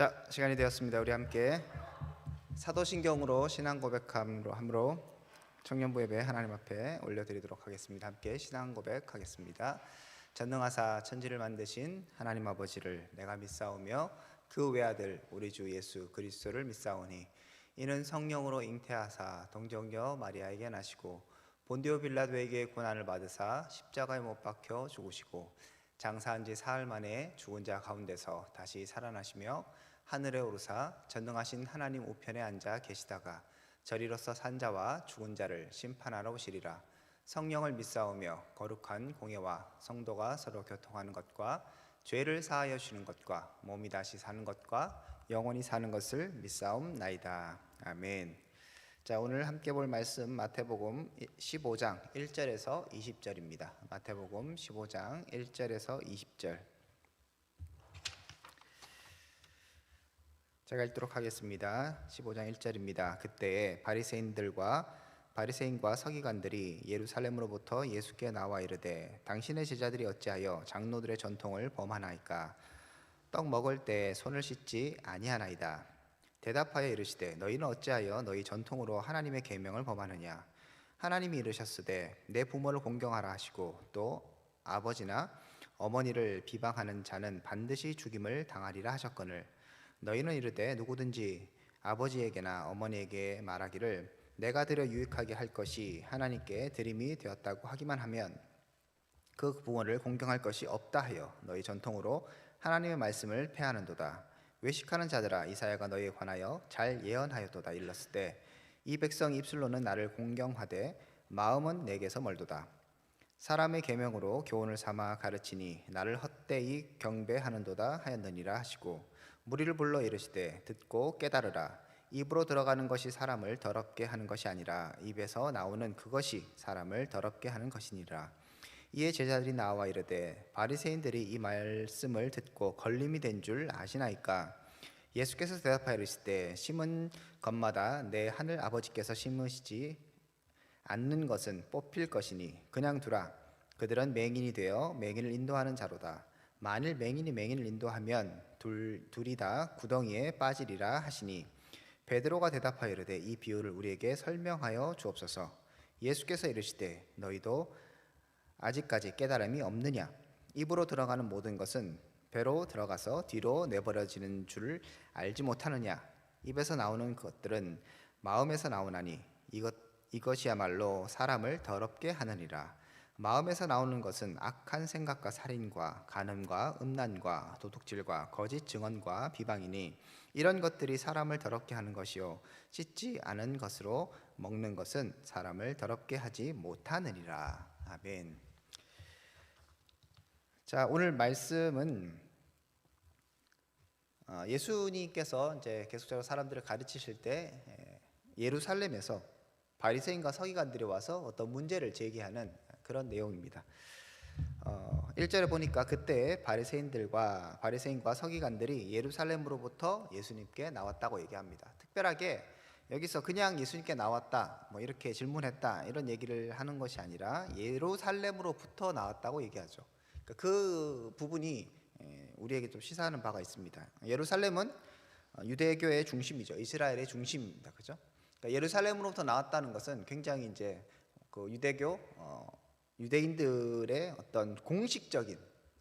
자, 시간이 되었습니다. 우리 함께 사도신경으로 신앙 고백함으로 청년부 예배 하나님 앞에 올려드리도록 하겠습니다. 함께 신앙 고백하겠습니다. 전능하사 천지를 만드신 하나님 아버지를 내가 믿사오며 그 외아들 우리 주 예수 그리스도를 믿사오니 이는 성령으로 잉태하사 동정녀 마리아에게 나시고 본디오 빌라도에게 고난을 받으사 십자가에 못 박혀 죽으시고 장사한 지 사흘 만에 죽은 자 가운데서 다시 살아나시며 하늘에 오르사 전능하신 하나님 우편에 앉아 계시다가 저리로서 산 자와 죽은 자를 심판하러 오시리라. 성령을 믿사오며 거룩한 공예와 성도가 서로 교통하는 것과 죄를 사하여 주는 것과 몸이 다시 사는 것과 영원히 사는 것을 믿사옵나이다. 아멘. 자, 오늘 함께 볼 말씀 마태복음 15장 1절에서 20절입니다. 마태복음 15장 1절에서 20절. 제가 읽도록 하겠습니다. 15장 1절입니다. 그때에 바리새인과 서기관들이 예루살렘으로부터 예수께 나와 이르되 당신의 제자들이 어찌하여 장로들의 전통을 범하나이까? 떡 먹을 때 손을 씻지 아니하나이다. 대답하여 이르시되 너희는 어찌하여 너희 전통으로 하나님의 계명을 범하느냐? 하나님이 이르셨으되 내 부모를 공경하라 하시고 또 아버지나 어머니를 비방하는 자는 반드시 죽임을 당하리라 하셨거늘 너희는 이르되 누구든지 아버지에게나 어머니에게 말하기를 내가 드려 유익하게 할 것이 하나님께 드림이 되었다고 하기만 하면 그 부모를 공경할 것이 없다 하여 너희 전통으로 하나님의 말씀을 폐하는도다. 외식하는 자들아 이사야가 너희에 관하여 잘 예언하였도다. 일렀을 때 이 백성 입술로는 나를 공경하되 마음은 내게서 멀도다. 사람의 계명으로 교훈을 삼아 가르치니 나를 헛되이 경배하는도다 하였느니라 하시고 무리를 불러 이르시되 듣고 깨달으라. 입으로 들어가는 것이 사람을 더럽게 하는 것이 아니라 입에서 나오는 그것이 사람을 더럽게 하는 것이니라. 이에 제자들이 나와 이르되 바리새인들이 이 말씀을 듣고 걸림이 된 줄 아시나이까? 예수께서 대답하여 이르시되 심은 것마다 내 하늘 아버지께서 심으시지 않는 것은 뽑힐 것이니 그냥 두라. 그들은 맹인이 되어 맹인을 인도하는 자로다. 만일 맹인이 맹인을 인도하면 둘이 다 구덩이에 빠지리라 하시니 베드로가 대답하여 이르되 이 비유를 우리에게 설명하여 주옵소서. 예수께서 이르시되 너희도 아직까지 깨달음이 없느냐? 입으로 들어가는 모든 것은 배로 들어가서 뒤로 내버려지는 줄 알지 못하느냐? 입에서 나오는 것들은 마음에서 나오나니 이것이야말로 사람을 더럽게 하느니라. 마음에서 나오는 것은 악한 생각과 살인과 간음과 음란과 도둑질과 거짓 증언과 비방이니 이런 것들이 사람을 더럽게 하는 것이요 씻지 않은 것으로 먹는 것은 사람을 더럽게 하지 못하느니라. 아멘. 자, 오늘 말씀은 예수님께서 이제 계속적으로 사람들을 가르치실 때 예루살렘에서 바리새인과 서기관들이 와서 어떤 문제를 제기하는 그런 내용입니다. 1절에 보니까 그때 바리새인과 서기관들이 예루살렘으로부터 예수님께 나왔다고 얘기합니다. 특별하게 여기서 그냥 예수님께 나왔다 뭐 이렇게 질문했다 이런 얘기를 하는 것이 아니라 예루살렘으로부터 나왔다고 얘기하죠. 그 부분이 우리에게 좀 시사하는 바가 있습니다. 예루살렘은 유대교의 중심이죠. 이스라엘의 중심입니다. 그죠? 그러니까 예루살렘으로부터 나왔다는 것은 굉장히 이제 그 유대인들의 어떤 공식적인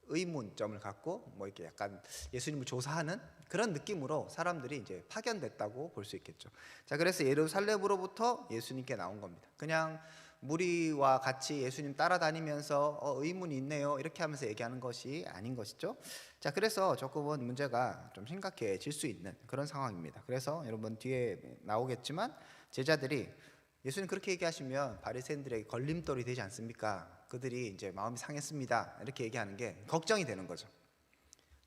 의문점을 갖고 뭐 이렇게 약간 예수님을 조사하는 그런 느낌으로 사람들이 이제 파견됐다고 볼 수 있겠죠. 자, 그래서 예루살렘으로부터 예수님께 나온 겁니다. 그냥 무리와 같이 예수님 따라다니면서 의문이 있네요 이렇게 하면서 얘기하는 것이 아닌 것이죠. 자, 그래서 조금은 문제가 좀 심각해질 수 있는 그런 상황입니다. 그래서 여러분 뒤에 나오겠지만 제자들이 예수님 그렇게 얘기하시면 바리새인들에게 걸림돌이 되지 않습니까? 그들이 이제 마음이 상했습니다 이렇게 얘기하는 게 걱정이 되는 거죠.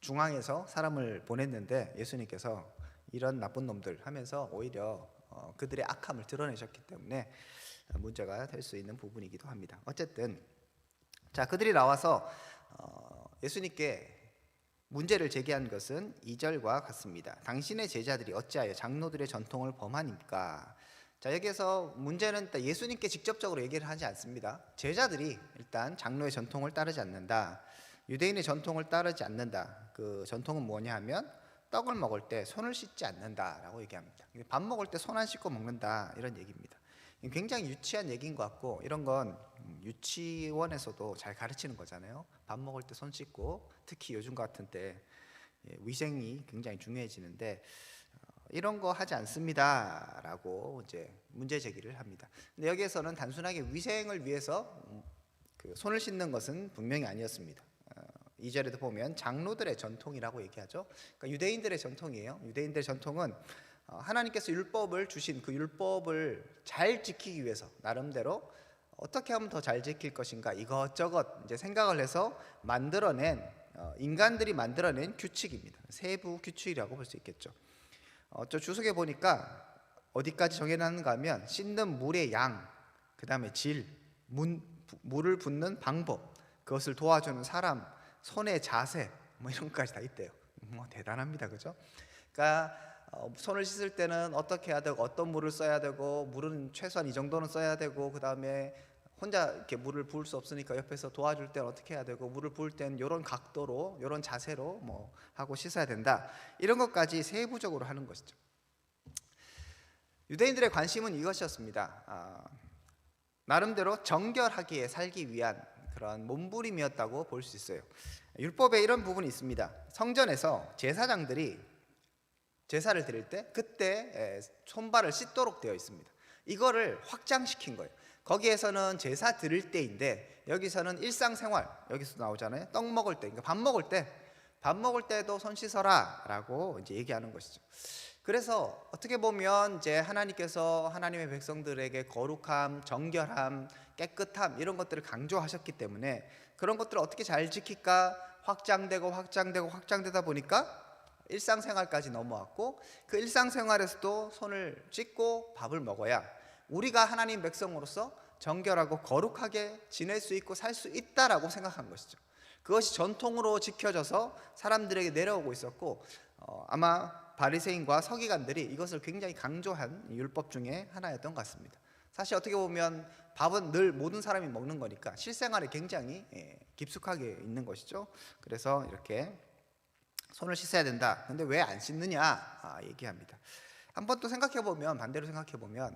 중앙에서 사람을 보냈는데 예수님께서 이런 나쁜 놈들 하면서 오히려 그들의 악함을 드러내셨기 때문에 문제가 될 수 있는 부분이기도 합니다. 어쨌든 자, 그들이 나와서 예수님께 문제를 제기한 것은 2절과 같습니다. 당신의 제자들이 어찌하여 장로들의 전통을 범하니까? 자, 여기에서 문제는 예수님께 직접적으로 얘기를 하지 않습니다. 제자들이 일단 장로의 전통을 따르지 않는다. 유대인의 전통을 따르지 않는다. 그 전통은 뭐냐 하면 떡을 먹을 때 손을 씻지 않는다라고 얘기합니다. 밥 먹을 때 손 안 씻고 먹는다 이런 얘기입니다. 굉장히 유치한 얘기인 것 같고 이런 건 유치원에서도 잘 가르치는 거잖아요. 밥 먹을 때 손 씻고 특히 요즘 같은 때 위생이 굉장히 중요해지는데 이런 거 하지 않습니다라고 이제 문제 제기를 합니다. 근데 여기에서는 단순하게 위생을 위해서 그 손을 씻는 것은 분명히 아니었습니다. 2절에도 보면 장로들의 전통이라고 얘기하죠. 그러니까 유대인들의 전통이에요. 유대인들의 전통은 하나님께서 율법을 주신 그 율법을 잘 지키기 위해서 나름대로 어떻게 하면 더 잘 지킬 것인가 이것저것 이제 생각을 해서 만들어낸 인간들이 만들어낸 규칙입니다. 세부 규칙이라고 볼 수 있겠죠. 저 주석에 보니까 어디까지 정해놨는가 하면 씻는 물의 양, 그 다음에 질, 물을 붓는 방법, 그것을 도와주는 사람, 손의 자세 뭐 이런 것까지 다 있대요. 뭐 대단합니다, 그죠? 그러니까 손을 씻을 때는 어떻게 해야 되고 어떤 물을 써야 되고 물은 최소한 이 정도는 써야 되고 그 다음에 혼자 이렇게 물을 부을 수 없으니까 옆에서 도와줄 때는 어떻게 해야 되고 물을 부을 때는 이런 각도로 이런 자세로 뭐 하고 씻어야 된다 이런 것까지 세부적으로 하는 것이죠. 유대인들의 관심은 이것이었습니다. 나름대로 정결하게 살기 위한 그런 몸부림이었다고 볼 수 있어요. 율법에 이런 부분이 있습니다. 성전에서 제사장들이 제사를 드릴 때 그때 손발을 씻도록 되어 있습니다. 이거를 확장시킨 거예요. 거기에서는 제사 드릴 때인데 여기서는 일상생활, 여기서 나오잖아요. 떡 먹을 때, 그러니까 밥 먹을 때도 손 씻어라라고 이제 얘기하는 것이죠. 그래서 어떻게 보면 이제 하나님께서 하나님의 백성들에게 거룩함, 정결함, 깨끗함 이런 것들을 강조하셨기 때문에 그런 것들을 어떻게 잘 지킬까 확장되다 보니까 일상생활까지 넘어왔고 그 일상생활에서도 손을 씻고 밥을 먹어야 우리가 하나님 백성으로서 정결하고 거룩하게 지낼 수 있고 살 수 있다라고 생각한 것이죠. 그것이 전통으로 지켜져서 사람들에게 내려오고 있었고 아마 바리새인과 서기관들이 이것을 굉장히 강조한 율법 중에 하나였던 것 같습니다. 사실 어떻게 보면 밥은 늘 모든 사람이 먹는 거니까 실생활에 굉장히 깊숙하게 있는 것이죠. 그래서 이렇게 손을 씻어야 된다. 근데 왜 안 씻느냐 얘기합니다. 한번 또 생각해보면 반대로 생각해보면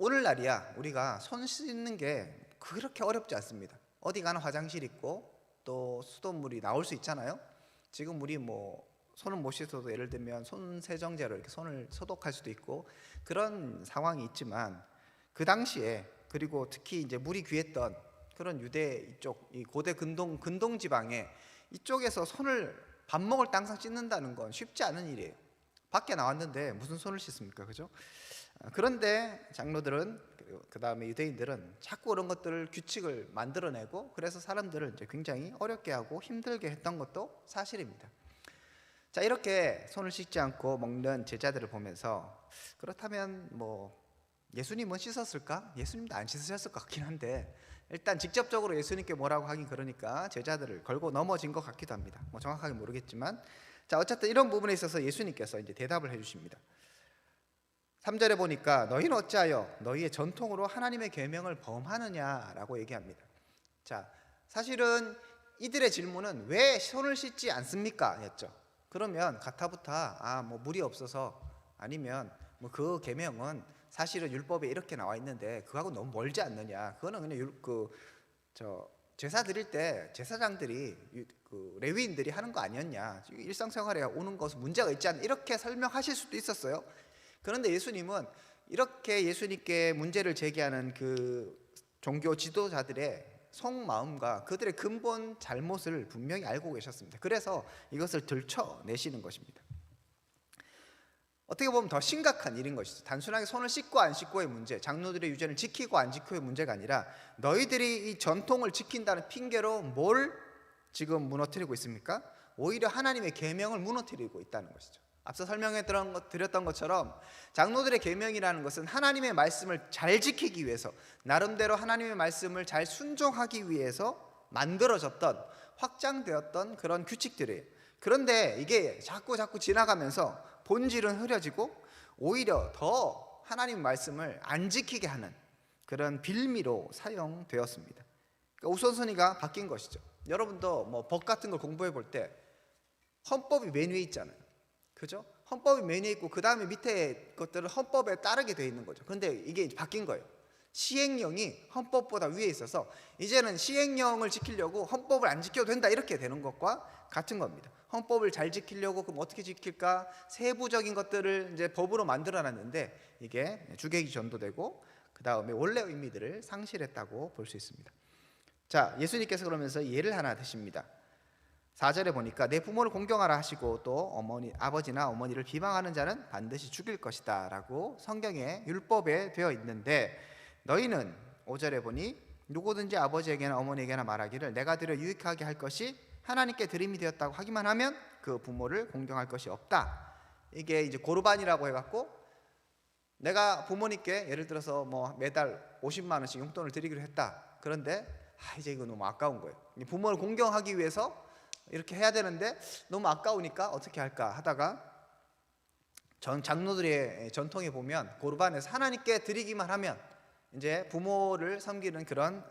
오늘날이야 우리가 손 씻는 게 그렇게 어렵지 않습니다. 어디 가나 화장실 있고 또 수돗물이 나올 수 있잖아요. 지금 우리 뭐 손을 못 씻어도 예를 들면 손 세정제로 이렇게 손을 소독할 수도 있고 그런 상황이 있지만 그 당시에 그리고 특히 이제 물이 귀했던 그런 유대 이쪽 이 고대 근동 지방에 이쪽에서 손을 밥 먹을 때 항상 씻는다는 건 쉽지 않은 일이에요. 밖에 나왔는데 무슨 손을 씻습니까, 그죠? 그런데 장로들은 그 다음에 유대인들은 자꾸 그런 것들을 규칙을 만들어내고 그래서 사람들을 이제 굉장히 어렵게 하고 힘들게 했던 것도 사실입니다. 자, 이렇게 손을 씻지 않고 먹는 제자들을 보면서 그렇다면 뭐 예수님은 씻었을까? 예수님도 안 씻으셨을 것 같긴 한데 일단 직접적으로 예수님께 뭐라고 하긴 그러니까 제자들을 걸고 넘어진 것 같기도 합니다. 뭐 정확하게 모르겠지만 자, 어쨌든 이런 부분에 있어서 예수님께서 이제 대답을 해주십니다. 3절에 보니까 너희는 어찌하여 너희의 전통으로 하나님의 계명을 범하느냐라고 얘기합니다. 자, 사실은 이들의 질문은 왜 손을 씻지 않습니까? 였죠. 그러면 가타부타 뭐 물이 없어서 아니면 뭐 그 계명은 사실은 율법에 이렇게 나와 있는데 그거하고 너무 멀지 않느냐. 그거는 그냥 제사 드릴 때 제사장들이 그 레위인들이 하는 거 아니었냐. 일상생활에 오는 것은 문제가 있지 않나. 이렇게 설명하실 수도 있었어요. 그런데 예수님은 이렇게 예수님께 문제를 제기하는 그 종교 지도자들의 속마음과 그들의 근본 잘못을 분명히 알고 계셨습니다. 그래서 이것을 들춰내시는 것입니다. 어떻게 보면 더 심각한 일인 것이죠. 단순하게 손을 씻고 안 씻고의 문제, 장로들의 유전을 지키고 안 지키고의 문제가 아니라 너희들이 이 전통을 지킨다는 핑계로 뭘 지금 무너뜨리고 있습니까? 오히려 하나님의 계명을 무너뜨리고 있다는 것이죠. 앞서 설명해 드렸던 것처럼 장로들의 계명이라는 것은 하나님의 말씀을 잘 지키기 위해서 나름대로 하나님의 말씀을 잘 순종하기 위해서 만들어졌던 확장되었던 그런 규칙들이에요. 그런데 이게 자꾸 지나가면서 본질은 흐려지고 오히려 더 하나님 말씀을 안 지키게 하는 그런 빌미로 사용되었습니다. 그러니까 우선순위가 바뀐 것이죠. 여러분도 뭐 법 같은 걸 공부해 볼 때 헌법이 맨 위에 있잖아요. 그죠? 헌법이 메인에 있고 그 다음에 밑에 것들은 헌법에 따르게 돼 있는 거죠. 그런데 이게 이제 바뀐 거예요. 시행령이 헌법보다 위에 있어서 이제는 시행령을 지키려고 헌법을 안 지켜도 된다 이렇게 되는 것과 같은 겁니다. 헌법을 잘 지키려고 그럼 어떻게 지킬까? 세부적인 것들을 이제 법으로 만들어 놨는데 이게 주객이 전도되고 그 다음에 원래 의미들을 상실했다고 볼 수 있습니다. 자, 예수님께서 그러면서 예를 하나 드십니다. 4절에 보니까 내 부모를 공경하라 하시고 또 아버지나 어머니를 비방하는 자는 반드시 죽일 것이다 라고 성경에 율법에 되어 있는데, 너희는 5절에 보니 누구든지 아버지에게나 어머니에게나 말하기를 내가 드려 유익하게 할 것이 하나님께 드림이 되었다고 하기만 하면 그 부모를 공경할 것이 없다. 이게 이제 고르반이라고 해갖고 내가 부모님께 예를 들어서 뭐 매달 50만 원씩 용돈을 드리기로 했다. 그런데 이제 이거 너무 아까운 거예요. 부모를 공경하기 위해서 이렇게 해야 되는데 너무 아까우니까 어떻게 할까 하다가 장로들의 전통에 보면 고르반에서 하나님께 드리기만 하면 이제 부모를 섬기는 그런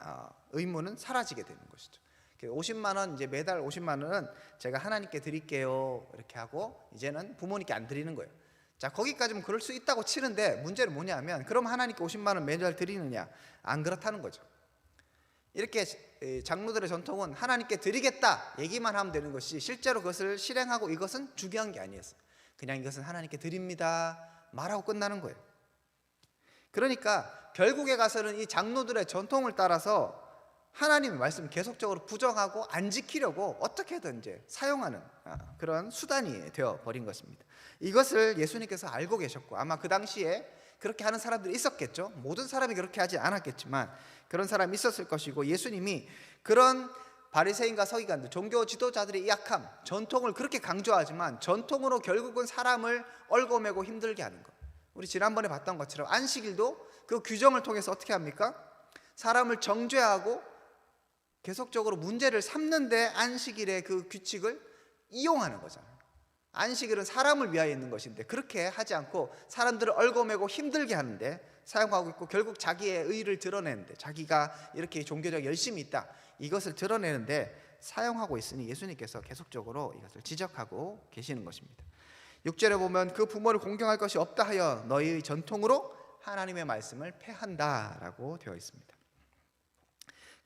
의무는 사라지게 되는 것이죠. 50만 원 이제 매달 50만 원은 제가 하나님께 드릴게요 이렇게 하고 이제는 부모님께 안 드리는 거예요. 자, 거기까지는 그럴 수 있다고 치는데 문제는 뭐냐면 그럼 하나님께 50만 원 매달 드리느냐? 안 그렇다는 거죠. 이렇게 장로들의 전통은 하나님께 드리겠다 얘기만 하면 되는 것이 실제로 그것을 실행하고 이것은 중요한 게 아니었어요. 그냥 이것은 하나님께 드립니다 말하고 끝나는 거예요. 그러니까 결국에 가서는 이 장로들의 전통을 따라서 하나님의 말씀을 계속적으로 부정하고 안 지키려고 어떻게든 이제 사용하는 그런 수단이 되어 버린 것입니다. 이것을 예수님께서 알고 계셨고 아마 그 당시에 그렇게 하는 사람들이 있었겠죠. 모든 사람이 그렇게 하지 않았겠지만 그런 사람이 있었을 것이고, 예수님이 그런 바리새인과 서기관들, 종교 지도자들의 약함, 전통을 그렇게 강조하지만 전통으로 결국은 사람을 얽어매고 힘들게 하는 것. 우리 지난번에 봤던 것처럼 안식일도 그 규정을 통해서 어떻게 합니까? 사람을 정죄하고 계속적으로 문제를 삼는데 안식일의 그 규칙을 이용하는 거잖아요. 안식일은 사람을 위하여 있는 것인데 그렇게 하지 않고 사람들을 얽어매고 힘들게 하는데 사용하고 있고, 결국 자기의 의의를 드러내는데 자기가 이렇게 종교적 열심이 있다 이것을 드러내는데 사용하고 있으니 예수님께서 계속적으로 이것을 지적하고 계시는 것입니다. 6절에 보면 그 부모를 공경할 것이 없다 하여 너희의 전통으로 하나님의 말씀을 폐한다라고 되어 있습니다.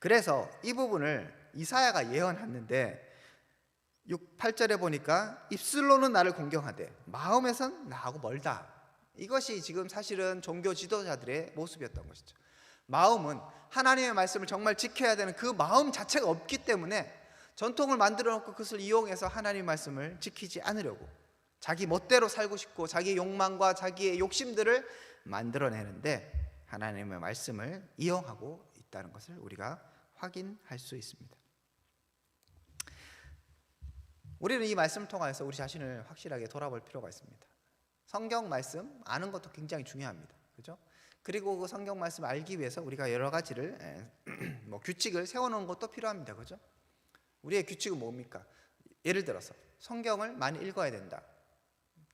그래서 이 부분을 이사야가 예언했는데 8절에 보니까 입술로는 나를 공경하되 마음에선 나하고 멀다. 이것이 지금 사실은 종교 지도자들의 모습이었던 것이죠. 마음은 하나님의 말씀을 정말 지켜야 되는 그 마음 자체가 없기 때문에 전통을 만들어 놓고 그것을 이용해서 하나님의 말씀을 지키지 않으려고 자기 멋대로 살고 싶고 자기의 욕망과 자기의 욕심들을 만들어내는데 하나님의 말씀을 이용하고 있다는 것을 우리가 확인할 수 있습니다. 우리는 이 말씀을 통해서 우리 자신을 확실하게 돌아볼 필요가 있습니다. 성경 말씀 아는 것도 굉장히 중요합니다. 그죠? 그리고 그 성경 말씀을 알기 위해서 우리가 여러 가지를 규칙을 세워놓은 것도 필요합니다. 그죠? 우리의 규칙은 뭡니까? 예를 들어서 성경을 많이 읽어야 된다.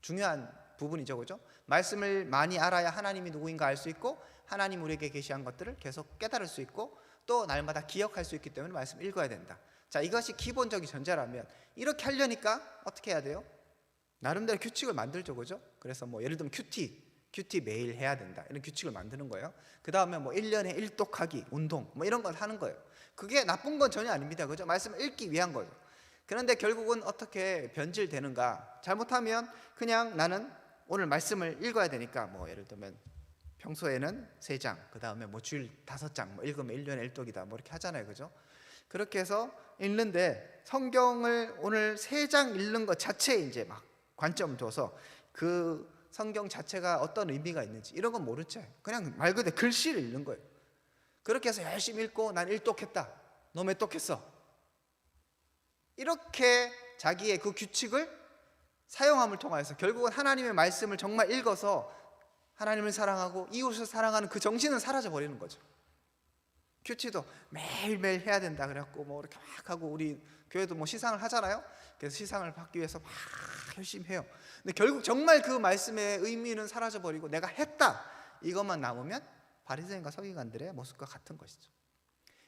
중요한 부분이죠. 그죠? 말씀을 많이 알아야 하나님이 누구인가 알 수 있고 하나님 우리에게 계시한 것들을 계속 깨달을 수 있고 또 날마다 기억할 수 있기 때문에 말씀을 읽어야 된다. 자, 이것이 기본적인 전제라면 이렇게 하려니까 어떻게 해야 돼요? 나름대로 규칙을 만들죠. 그죠? 그래서 뭐 예를 들면 큐티 매일 해야 된다. 이런 규칙을 만드는 거예요. 그 다음에 뭐 1년에 일독하기, 운동 뭐 이런 걸 하는 거예요. 그게 나쁜 건 전혀 아닙니다. 그죠? 말씀을 읽기 위한 거죠. 그런데 결국은 어떻게 변질되는가? 잘못하면 그냥 나는 오늘 말씀을 읽어야 되니까 뭐 예를 들면 평소에는 3장, 그 다음에 뭐 주일 5장 뭐 읽으면 1년에 일독이다 뭐 이렇게 하잖아요. 그죠? 그렇게 해서 읽는데 성경을 오늘 3장 읽는 것 자체에 이제 막 관점을 둬서 그 성경 자체가 어떤 의미가 있는지 이런 건 모른 채 그냥 말 그대로 글씨를 읽는 거예요. 그렇게 해서 열심히 읽고 난 일독했다. 너 몇 독했어? 이렇게 자기의 그 규칙을 사용함을 통해서 결국은 하나님의 말씀을 정말 읽어서 하나님을 사랑하고 이웃을 사랑하는 그 정신은 사라져 버리는 거죠. 큐티도 매일매일 해야 된다 그래갖고 뭐 이렇게 막 하고 우리 교회도 뭐 시상을 하잖아요. 그래서 시상을 받기 위해서 막 열심히 해요. 근데 결국 정말 그 말씀의 의미는 사라져 버리고 내가 했다 이것만 남으면 바리새인과 서기관들의 모습과 같은 것이죠.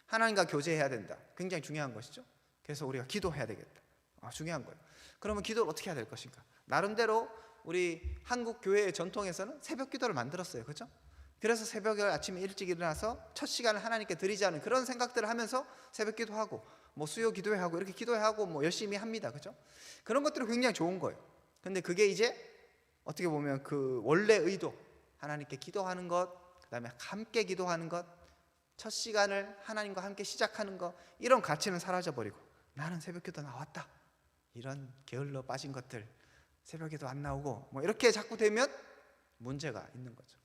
하나님과 교제해야 된다. 굉장히 중요한 것이죠. 그래서 우리가 기도해야 되겠다. 중요한 거예요. 그러면 기도를 어떻게 해야 될 것인가? 나름대로 우리 한국 교회의 전통에서는 새벽 기도를 만들었어요. 그렇죠? 그래서 새벽에 아침에 일찍 일어나서 첫 시간을 하나님께 드리자는 그런 생각들을 하면서 새벽 기도하고 뭐 수요 기도회하고 이렇게 기도회하고 뭐 열심히 합니다. 그렇죠? 그런 것들은 굉장히 좋은 거예요. 근데 그게 이제 어떻게 보면 그 원래 의도, 하나님께 기도하는 것, 그다음에 함께 기도하는 것, 첫 시간을 하나님과 함께 시작하는 것, 이런 가치는 사라져버리고 나는 새벽 기도 나왔다, 이런 게을러 빠진 것들, 새벽에도 안 나오고 뭐 이렇게 자꾸 되면 문제가 있는 거죠.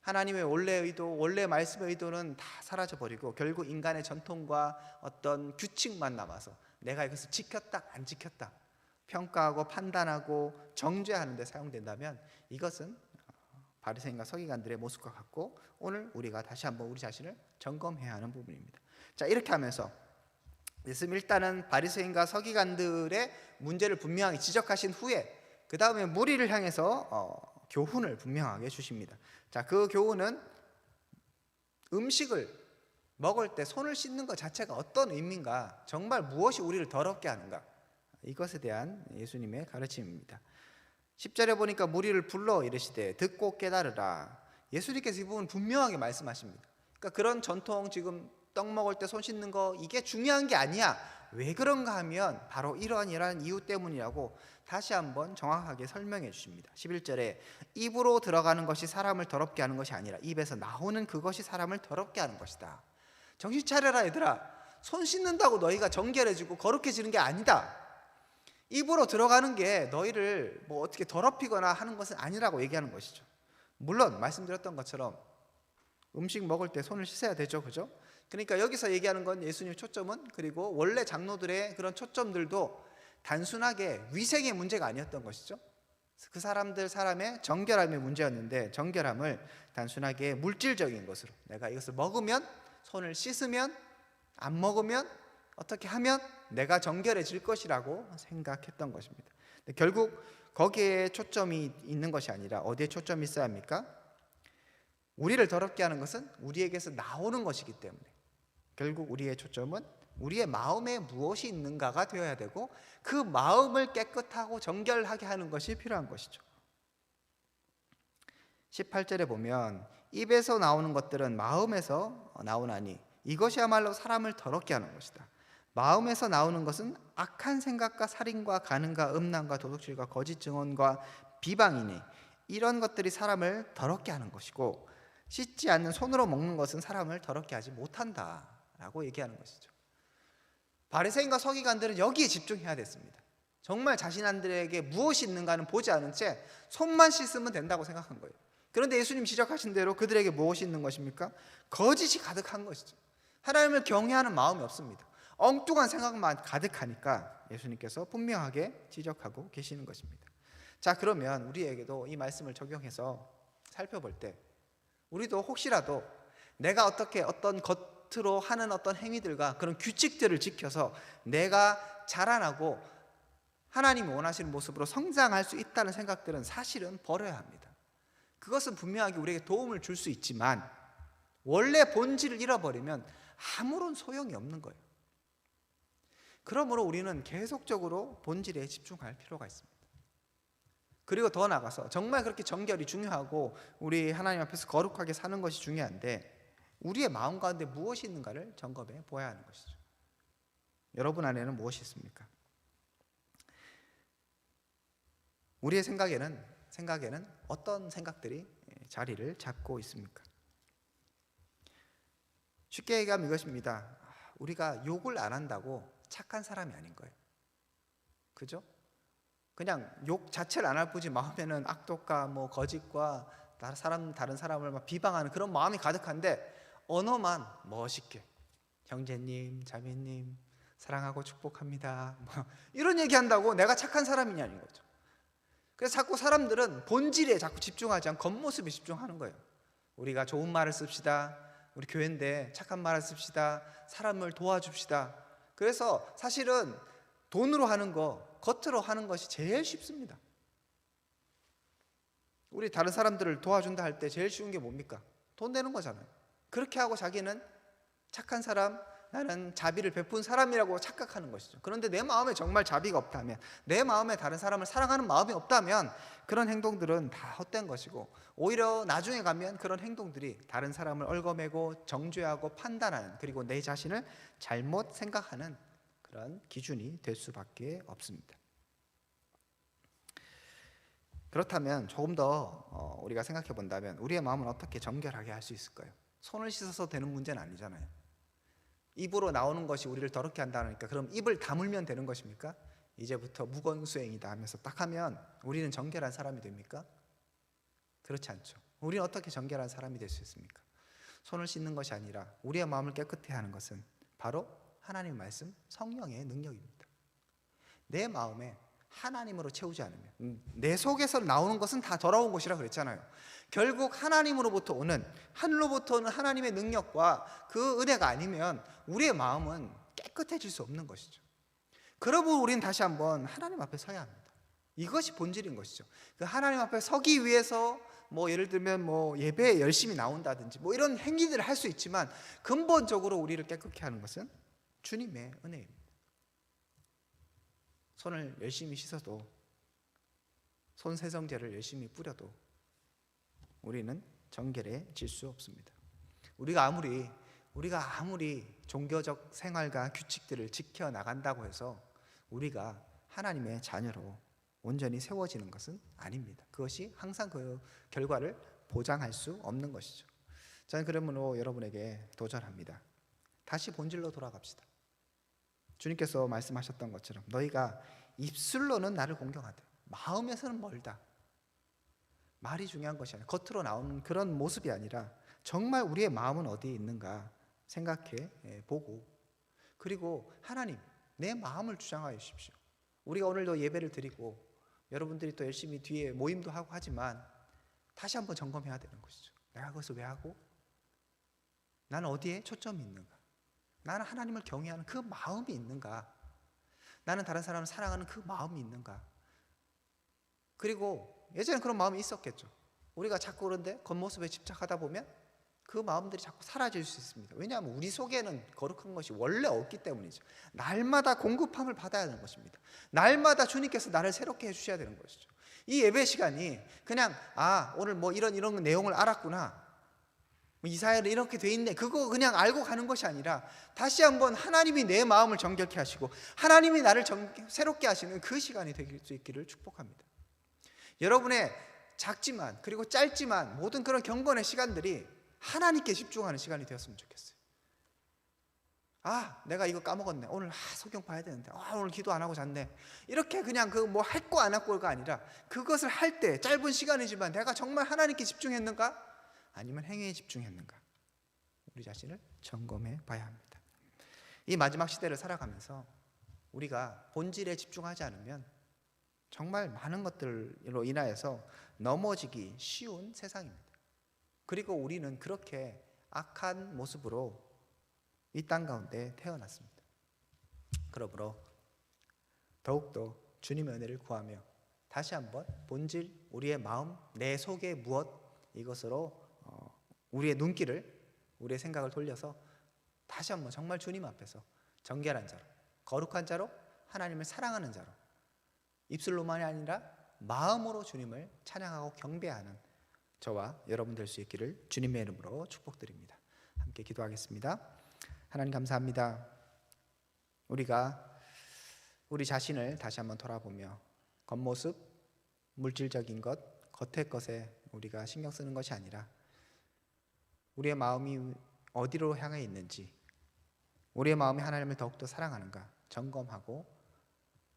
하나님의 원래 의도, 원래 말씀의 의도는 다 사라져버리고 결국 인간의 전통과 어떤 규칙만 남아서 내가 이것을 지켰다 안 지켰다 평가하고 판단하고 정죄하는 데 사용된다면 이것은 바리새인과 서기관들의 모습과 같고 오늘 우리가 다시 한번 우리 자신을 점검해야 하는 부분입니다. 자, 이렇게 하면서 예수님 일단은 바리새인과 서기관들의 문제를 분명하게 지적하신 후에 그 다음에 무리를 향해서 교훈을 분명하게 주십니다. 자, 그 교훈은 음식을 먹을 때 손을 씻는 것 자체가 어떤 의미인가, 정말 무엇이 우리를 더럽게 하는가, 이것에 대한 예수님의 가르침입니다. 10절에 보니까 무리를 불러 이르시되 듣고 깨달으라. 예수님께서 이 부분 분명하게 말씀하십니다. 그러니까 그런 전통, 지금 떡 먹을 때 손 씻는 거 이게 중요한 게 아니야. 왜 그런가 하면 바로 이러한 이유 때문이라고 다시 한번 정확하게 설명해 주십니다. 11절에 입으로 들어가는 것이 사람을 더럽게 하는 것이 아니라 입에서 나오는 그것이 사람을 더럽게 하는 것이다. 정신 차려라 얘들아. 손 씻는다고 너희가 정결해지고 거룩해지는 게 아니다. 입으로 들어가는 게 너희를 뭐 어떻게 더럽히거나 하는 것은 아니라고 얘기하는 것이죠. 물론 말씀드렸던 것처럼 음식 먹을 때 손을 씻어야 되죠. 그죠? 그러니까 여기서 얘기하는 건 예수님의 초점은, 그리고 원래 장로들의 그런 초점들도 단순하게 위생의 문제가 아니었던 것이죠. 그 사람의 정결함의 문제였는데, 정결함을 단순하게 물질적인 것으로, 내가 이것을 먹으면, 손을 씻으면, 안 먹으면, 어떻게 하면 내가 정결해질 것이라고 생각했던 것입니다. 결국 거기에 초점이 있는 것이 아니라 어디에 초점이 있어야 합니까? 우리를 더럽게 하는 것은 우리에게서 나오는 것이기 때문에 결국 우리의 초점은 우리의 마음에 무엇이 있는가가 되어야 되고, 그 마음을 깨끗하고 정결하게 하는 것이 필요한 것이죠. 18절에 보면 입에서 나오는 것들은 마음에서 나오나니 이것이야말로 사람을 더럽게 하는 것이다. 마음에서 나오는 것은 악한 생각과 살인과 간음과 음란과 도둑질과 거짓 증언과 비방이니 이런 것들이 사람을 더럽게 하는 것이고, 씻지 않는 손으로 먹는 것은 사람을 더럽게 하지 못한다라고 얘기하는 것이죠. 바리새인과 서기관들은 여기에 집중해야 됐습니다. 정말 자신들에게 무엇이 있는가는 보지 않은 채 손만 씻으면 된다고 생각한 거예요. 그런데 예수님 지적하신 대로 그들에게 무엇이 있는 것입니까? 거짓이 가득한 것이죠. 하나님을 경외하는 마음이 없습니다. 엉뚱한 생각만 가득하니까 예수님께서 분명하게 지적하고 계시는 것입니다. 자, 그러면 우리에게도 이 말씀을 적용해서 살펴볼 때 우리도 혹시라도 내가 어떻게 어떤 겉으로 하는 어떤 행위들과 그런 규칙들을 지켜서 내가 자라나고 하나님이 원하시는 모습으로 성장할 수 있다는 생각들은 사실은 버려야 합니다. 그것은 분명하게 우리에게 도움을 줄 수 있지만 원래 본질을 잃어버리면 아무런 소용이 없는 거예요. 그러므로 우리는 계속적으로 본질에 집중할 필요가 있습니다. 그리고 더 나아가서 정말 그렇게 정결이 중요하고 우리 하나님 앞에서 거룩하게 사는 것이 중요한데 우리의 마음 가운데 무엇이 있는가를 점검해 보아야 하는 것이죠. 여러분 안에는 무엇이 있습니까? 우리의 생각에는 어떤 생각들이 자리를 잡고 있습니까? 쉽게 얘기하면 이것입니다. 우리가 욕을 안 한다고 착한 사람이 아닌 거예요. 그죠? 그냥 욕 자체를 안 할 뿐이지 마음에는 악독과 뭐 거짓과 다른 사람을 막 비방하는 그런 마음이 가득한데 언어만 멋있게 형제님, 자매님 사랑하고 축복합니다 뭐 이런 얘기한다고 내가 착한 사람이냐는 거죠. 그래서 자꾸 사람들은 본질에 자꾸 집중하지 않고 겉모습에 집중하는 거예요. 우리가 좋은 말을 씁시다. 우리 교회인데 착한 말을 씁시다. 사람을 도와줍시다. 그래서 사실은 돈으로 하는 거, 겉으로 하는 것이 제일 쉽습니다. 우리 다른 사람들을 도와준다 할 때 제일 쉬운 게 뭡니까? 돈 내는 거잖아요. 그렇게 하고 자기는 착한 사람, 나는 자비를 베푼 사람이라고 착각하는 것이죠. 그런데 내 마음에 정말 자비가 없다면, 내 마음에 다른 사람을 사랑하는 마음이 없다면 그런 행동들은 다 헛된 것이고, 오히려 나중에 가면 그런 행동들이 다른 사람을 얽어매고 정죄하고 판단하는, 그리고 내 자신을 잘못 생각하는 그런 기준이 될 수밖에 없습니다. 그렇다면 조금 더 우리가 생각해 본다면 우리의 마음을 어떻게 정결하게 할 수 있을까요? 손을 씻어서 되는 문제는 아니잖아요. 입으로 나오는 것이 우리를 더럽게 한다니까 그럼 입을 다물면 되는 것입니까? 이제부터 무건수행이다 하면서 딱 하면 우리는 정결한 사람이 됩니까? 그렇지 않죠. 우리는 어떻게 정결한 사람이 될 수 있습니까? 손을 씻는 것이 아니라 우리의 마음을 깨끗해 하는 것은 바로 하나님의 말씀, 성령의 능력입니다. 내 마음에 하나님으로 채우지 않으면, 내 속에서 나오는 것은 다 더러운 것이라 그랬잖아요. 결국 하나님으로부터 오는, 하늘로부터 오는 하나님의 능력과 그 은혜가 아니면 우리의 마음은 깨끗해질 수 없는 것이죠. 그러므로 우리는 다시 한번 하나님 앞에 서야 합니다. 이것이 본질인 것이죠. 그 하나님 앞에 서기 위해서 예를 들면 예배에 열심히 나온다든지 이런 행위들을 할 수 있지만, 근본적으로 우리를 깨끗게 하는 것은 주님의 은혜입니다. 손을 열심히 씻어도, 손세정제를 열심히 뿌려도 우리는 정결해질 수 없습니다. 우리가 아무리 종교적 생활과 규칙들을 지켜나간다고 해서 우리가 하나님의 자녀로 온전히 세워지는 것은 아닙니다. 그것이 항상 그 결과를 보장할 수 없는 것이죠. 저는 그러므로 여러분에게 도전합니다. 다시 본질로 돌아갑시다. 주님께서 말씀하셨던 것처럼 너희가 입술로는 나를 공경하되 마음에서는 멀다. 말이 중요한 것이 아니라 겉으로 나오는 그런 모습이 아니라 정말 우리의 마음은 어디에 있는가 생각해 보고, 그리고 하나님, 내 마음을 주장하여 주십시오. 우리가 오늘도 예배를 드리고 여러분들이 또 열심히 뒤에 모임도 하고 하지만 다시 한번 점검해야 되는 것이죠. 내가 그것을 왜 하고, 나는 어디에 초점이 있는가, 나는 하나님을 경외하는 그 마음이 있는가, 나는 다른 사람을 사랑하는 그 마음이 있는가. 그리고 예전에 그런 마음이 있었겠죠. 우리가 자꾸 그런데 겉모습에 집착하다 보면 그 마음들이 자꾸 사라질 수 있습니다. 왜냐하면 우리 속에는 거룩한 것이 원래 없기 때문이죠. 날마다 공급함을 받아야 하는 것입니다. 날마다 주님께서 나를 새롭게 해주셔야 되는 것이죠. 이 예배 시간이 그냥 오늘 이런 내용을 알았구나, 이사야는 이렇게 돼 있네, 그거 그냥 알고 가는 것이 아니라 다시 한번 하나님이 내 마음을 정결케 하시고 하나님이 나를 새롭게 하시는 그 시간이 될 수 있기를 축복합니다. 여러분의 작지만 그리고 짧지만 모든 그런 경건의 시간들이 하나님께 집중하는 시간이 되었으면 좋겠어요. 내가 이거 까먹었네, 오늘 성경 봐야 되는데, 오늘 기도 안 하고 잤네, 이렇게 그냥 할 거 안 할 거가 아니라 그것을 할 때 짧은 시간이지만 내가 정말 하나님께 집중했는가, 아니면 행위에 집중했는가, 우리 자신을 점검해 봐야 합니다. 이 마지막 시대를 살아가면서 우리가 본질에 집중하지 않으면 정말 많은 것들로 인하여서 넘어지기 쉬운 세상입니다. 그리고 우리는 그렇게 악한 모습으로 이 땅 가운데 태어났습니다. 그러므로 더욱더 주님의 은혜를 구하며 다시 한번 본질, 우리의 마음, 내 속에 무엇, 이것으로 우리의 눈길을, 우리의 생각을 돌려서 다시 한번 정말 주님 앞에서 정결한 자로, 거룩한 자로, 하나님을 사랑하는 자로, 입술로만이 아니라 마음으로 주님을 찬양하고 경배하는 저와 여러분 될 수 있기를 주님의 이름으로 축복드립니다. 함께 기도하겠습니다. 하나님 감사합니다. 우리가 우리 자신을 다시 한번 돌아보며 겉모습, 물질적인 것, 겉의 것에 우리가 신경 쓰는 것이 아니라 우리의 마음이 어디로 향해 있는지, 우리의 마음이 하나님을 더욱더 사랑하는가 점검하고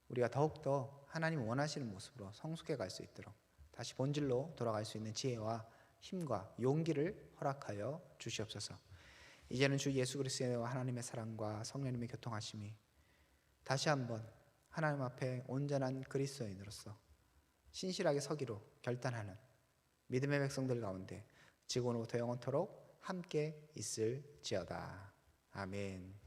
우리가 더욱더 하나님 원하시는 모습으로 성숙해 갈 수 있도록 다시 본질로 돌아갈 수 있는 지혜와 힘과 용기를 허락하여 주시옵소서. 이제는 주 예수 그리스도의 하나님의 사랑과 성령님의 교통하심이 다시 한번 하나님 앞에 온전한 그리스도인으로서 신실하게 서기로 결단하는 믿음의 백성들 가운데 지금부터 영원토록 함께 있을지어다. 아멘.